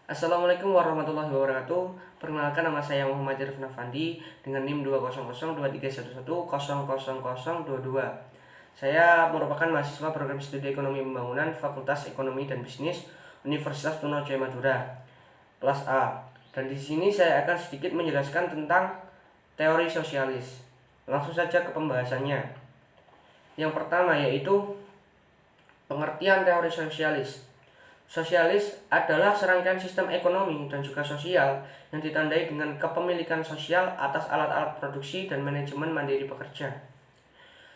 Assalamualaikum warahmatullahi wabarakatuh. Perkenalkan, nama saya Muhammad Irfan Afandi dengan NIM 2002311000022. Saya merupakan mahasiswa program studi Ekonomi Pembangunan Fakultas Ekonomi dan Bisnis Universitas Trunojoyo Madura, kelas A. Dan di sini saya akan sedikit menjelaskan tentang teori sosialis. Langsung saja ke pembahasannya. Yang pertama yaitu pengertian teori sosialis. Sosialis adalah serangkaian sistem ekonomi dan juga sosial yang ditandai dengan kepemilikan sosial atas alat-alat produksi dan manajemen mandiri pekerja,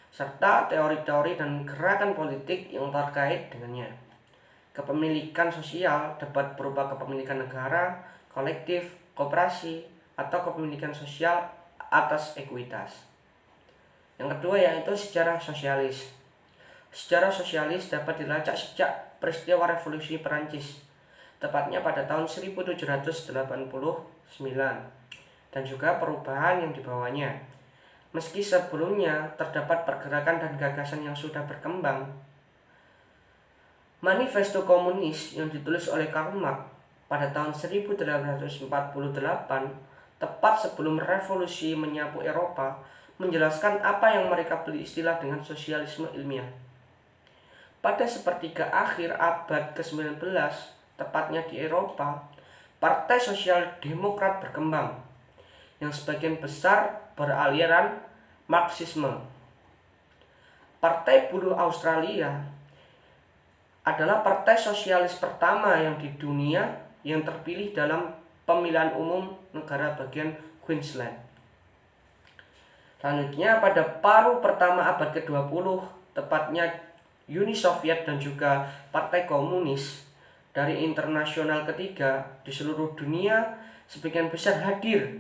serta teori-teori dan gerakan politik yang terkait dengannya. Kepemilikan sosial dapat berupa kepemilikan negara, kolektif, koperasi, atau kepemilikan sosial atas ekuitas. Yang kedua yaitu sejarah sosialis. Sejarah sosialis dapat dilacak sejak peristiwa Revolusi Perancis, tepatnya pada tahun 1789, dan juga perubahan yang dibawanya. Meski sebelumnya terdapat pergerakan dan gagasan yang sudah berkembang, Manifesto Komunis yang ditulis oleh Karl Marx pada tahun 1848, tepat sebelum revolusi menyapu Eropa, menjelaskan apa yang mereka beri istilah dengan sosialisme ilmiah. Pada sepertiga akhir abad ke-19, tepatnya di Eropa, Partai Sosial Demokrat berkembang, yang sebagian besar beraliran Marxisme. Partai Buruh Australia adalah partai sosialis pertama yang di dunia yang terpilih dalam pemilihan umum negara bagian Queensland. Selanjutnya, pada paruh pertama abad ke-20, tepatnya Uni Soviet dan juga Partai Komunis dari internasional ketiga di seluruh dunia sebagian besar hadir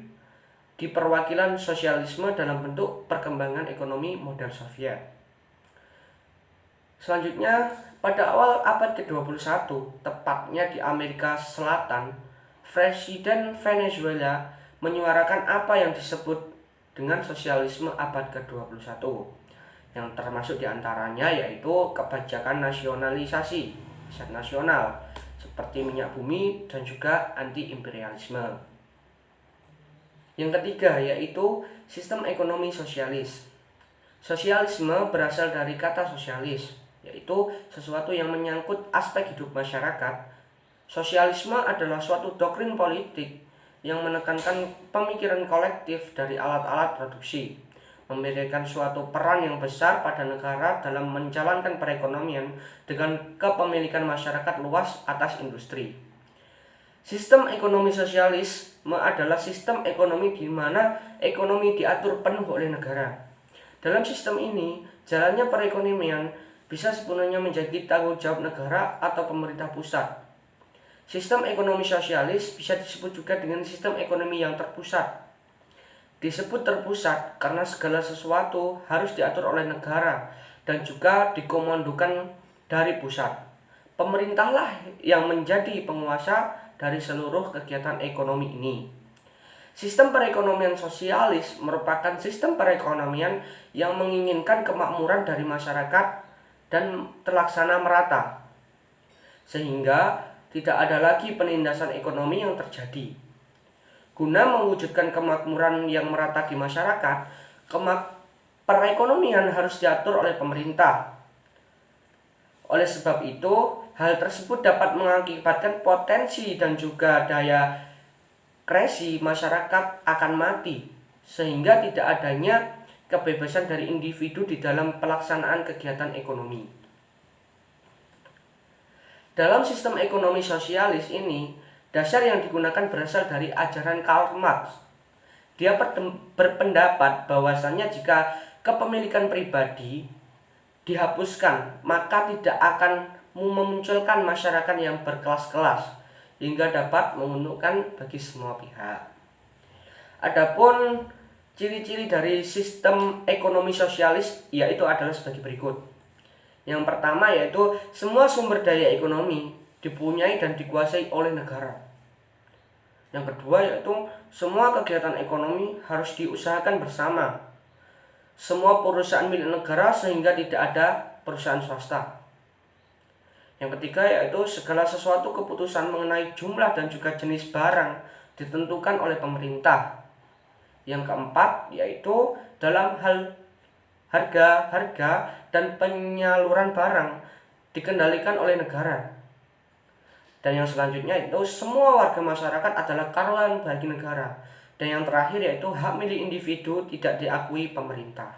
di perwakilan sosialisme dalam bentuk perkembangan ekonomi model Soviet. Selanjutnya, pada awal abad ke-21, tepatnya di Amerika Selatan, Presiden Venezuela menyuarakan apa yang disebut dengan sosialisme abad ke-21. Yang termasuk diantaranya yaitu kebijakan nasionalisasi aset nasional seperti minyak bumi dan juga anti-imperialisme. Yang ketiga yaitu sistem ekonomi sosialis. Sosialisme berasal dari kata sosialis, yaitu sesuatu yang menyangkut aspek hidup masyarakat. Sosialisme adalah suatu doktrin politik yang menekankan pemikiran kolektif dari alat-alat produksi, memberikan suatu peran yang besar pada negara dalam menjalankan perekonomian dengan kepemilikan masyarakat luas atas industri. Sistem ekonomi sosialisme adalah sistem ekonomi di mana ekonomi diatur penuh oleh negara. Dalam sistem ini, jalannya perekonomian bisa sepenuhnya menjadi tanggung jawab negara atau pemerintah pusat. Sistem ekonomi sosialis bisa disebut juga dengan sistem ekonomi yang terpusat. Disebut terpusat karena segala sesuatu harus diatur oleh negara dan juga dikomandokan dari pusat. Pemerintahlah yang menjadi penguasa dari seluruh kegiatan ekonomi ini. Sistem perekonomian sosialis merupakan sistem perekonomian yang menginginkan kemakmuran dari masyarakat dan terlaksana merata, sehingga tidak ada lagi penindasan ekonomi yang terjadi. Guna mewujudkan kemakmuran yang merata di masyarakat, perekonomian harus diatur oleh pemerintah. Oleh sebab itu, hal tersebut dapat mengakibatkan potensi dan juga daya kresi masyarakat akan mati, sehingga tidak adanya kebebasan dari individu di dalam pelaksanaan kegiatan ekonomi. Dalam sistem ekonomi sosialis ini, dasar yang digunakan berasal dari ajaran Karl Marx. Dia berpendapat bahwasannya jika kepemilikan pribadi dihapuskan, maka tidak akan memunculkan masyarakat yang berkelas-kelas hingga dapat menguntungkan bagi semua pihak. Adapun ciri-ciri dari sistem ekonomi sosialis yaitu adalah sebagai berikut. Yang pertama yaitu semua sumber daya ekonomi dipunyai dan dikuasai oleh negara. Yang kedua yaitu semua kegiatan ekonomi harus diusahakan bersama. Semua perusahaan milik negara sehingga tidak ada perusahaan swasta. Yang ketiga yaitu segala sesuatu keputusan mengenai jumlah dan juga jenis barang ditentukan oleh pemerintah. Yang keempat yaitu dalam hal harga dan penyaluran barang dikendalikan oleh negara. Dan yang selanjutnya itu semua warga masyarakat adalah karyawan bagi negara. Dan yang terakhir yaitu hak milik individu tidak diakui pemerintah.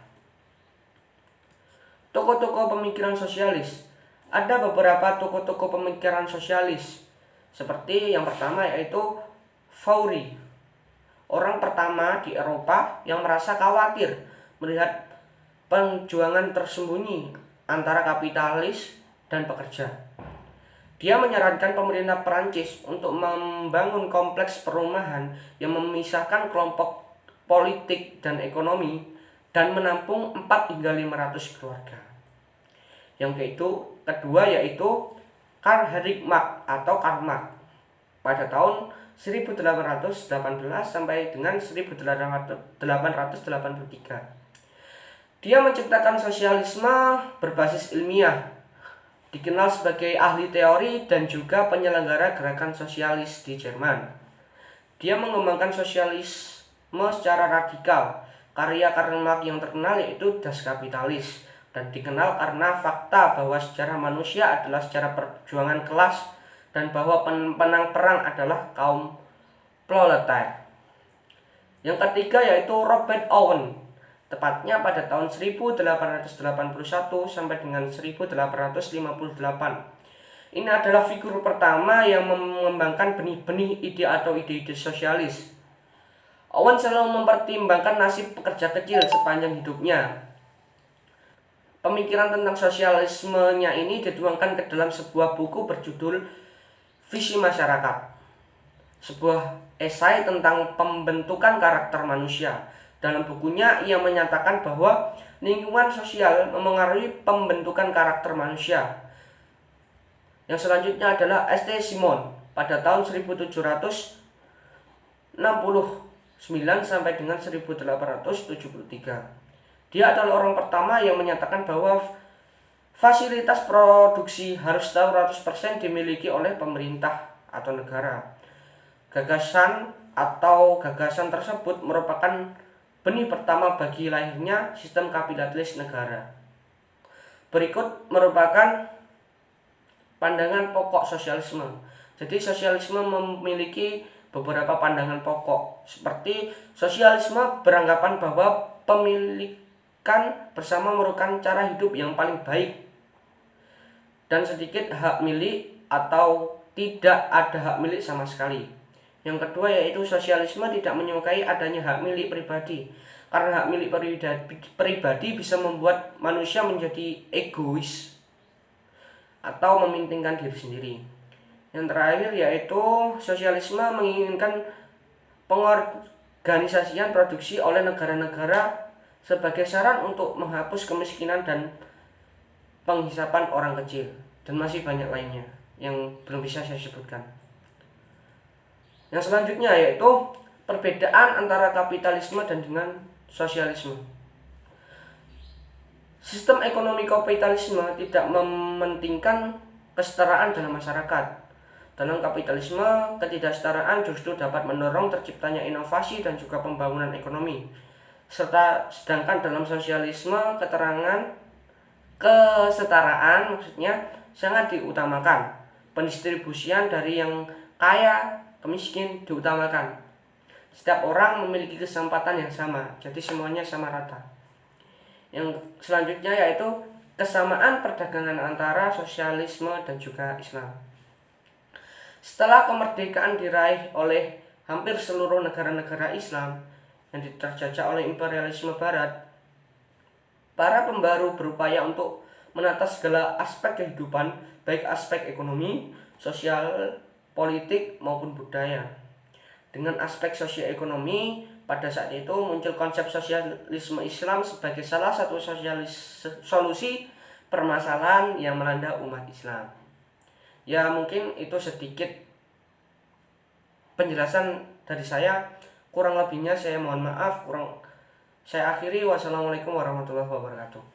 Tokoh-tokoh pemikiran sosialis. Ada beberapa tokoh-tokoh pemikiran sosialis. Seperti yang pertama yaitu Fourier. Orang pertama di Eropa yang merasa khawatir melihat perjuangan tersembunyi antara kapitalis dan pekerja. Dia menyarankan pemerintah Perancis untuk membangun kompleks perumahan yang memisahkan kelompok politik dan ekonomi dan menampung 4 hingga 500 keluarga. Yang kedua yaitu Karl Heinrich Marx atau Karl Marx pada tahun 1818 sampai dengan 1883. Dia menciptakan sosialisme berbasis ilmiah, dikenal sebagai ahli teori dan juga penyelenggara gerakan sosialis di Jerman. Dia mengembangkan sosialisme secara radikal. Karya Karl Marx yang terkenal yaitu Das Kapitalis dan dikenal karena fakta bahwa sejarah manusia adalah sejarah perjuangan kelas dan bahwa pemenang perang adalah kaum proletariat. Yang ketiga yaitu Robert Owen, tepatnya pada tahun 1881 sampai dengan 1858. Ini adalah figur pertama yang mengembangkan benih-benih ide atau ide-ide sosialis. Owen selalu mempertimbangkan nasib pekerja kecil sepanjang hidupnya. Pemikiran tentang sosialismenya ini dituangkan ke dalam sebuah buku berjudul Visi Masyarakat, sebuah esai tentang pembentukan karakter manusia. Dalam bukunya, ia menyatakan bahwa lingkungan sosial memengaruhi pembentukan karakter manusia. Yang selanjutnya adalah St. Simon pada tahun 1769 sampai dengan 1873. Dia adalah orang pertama yang menyatakan bahwa fasilitas produksi harus 100% dimiliki oleh pemerintah atau negara. Gagasan tersebut merupakan benih pertama bagi lahirnya sistem kapitalis negara. Berikut merupakan pandangan pokok sosialisme. Jadi sosialisme memiliki beberapa pandangan pokok, seperti sosialisme beranggapan bahwa pemilikan bersama merupakan cara hidup yang paling baik dan sedikit hak milik atau tidak ada hak milik sama sekali. Yang kedua yaitu sosialisme tidak menyukai adanya hak milik pribadi, karena hak milik pribadi bisa membuat manusia menjadi egois atau mementingkan diri sendiri. Yang terakhir yaitu sosialisme menginginkan pengorganisasian produksi oleh negara-negara sebagai saran untuk menghapus kemiskinan dan penghisapan orang kecil, dan masih banyak lainnya yang belum bisa saya sebutkan. Yang selanjutnya yaitu perbedaan antara kapitalisme dan dengan sosialisme. Sistem ekonomi kapitalisme tidak mementingkan kesetaraan dalam masyarakat. Dalam kapitalisme, ketidaksetaraan justru dapat mendorong terciptanya inovasi dan juga pembangunan ekonomi. Sedangkan dalam sosialisme, kesetaraan maksudnya sangat diutamakan. Pendistribusian dari yang kaya ke miskin diutamakan. Setiap orang memiliki kesempatan yang sama, jadi semuanya sama rata. Yang selanjutnya yaitu kesamaan perdagangan antara sosialisme dan juga Islam. Setelah kemerdekaan diraih oleh hampir seluruh negara-negara Islam yang terjajah oleh imperialisme barat, para pembaru berupaya untuk menata segala aspek kehidupan, baik aspek ekonomi, sosial, politik maupun budaya. Dengan aspek sosioekonomi, pada saat itu muncul konsep sosialisme Islam sebagai salah satu solusi permasalahan yang melanda umat Islam. Ya, mungkin itu sedikit penjelasan dari saya. Kurang lebihnya saya mohon maaf. Saya akhiri. Wassalamualaikum warahmatullahi wabarakatuh.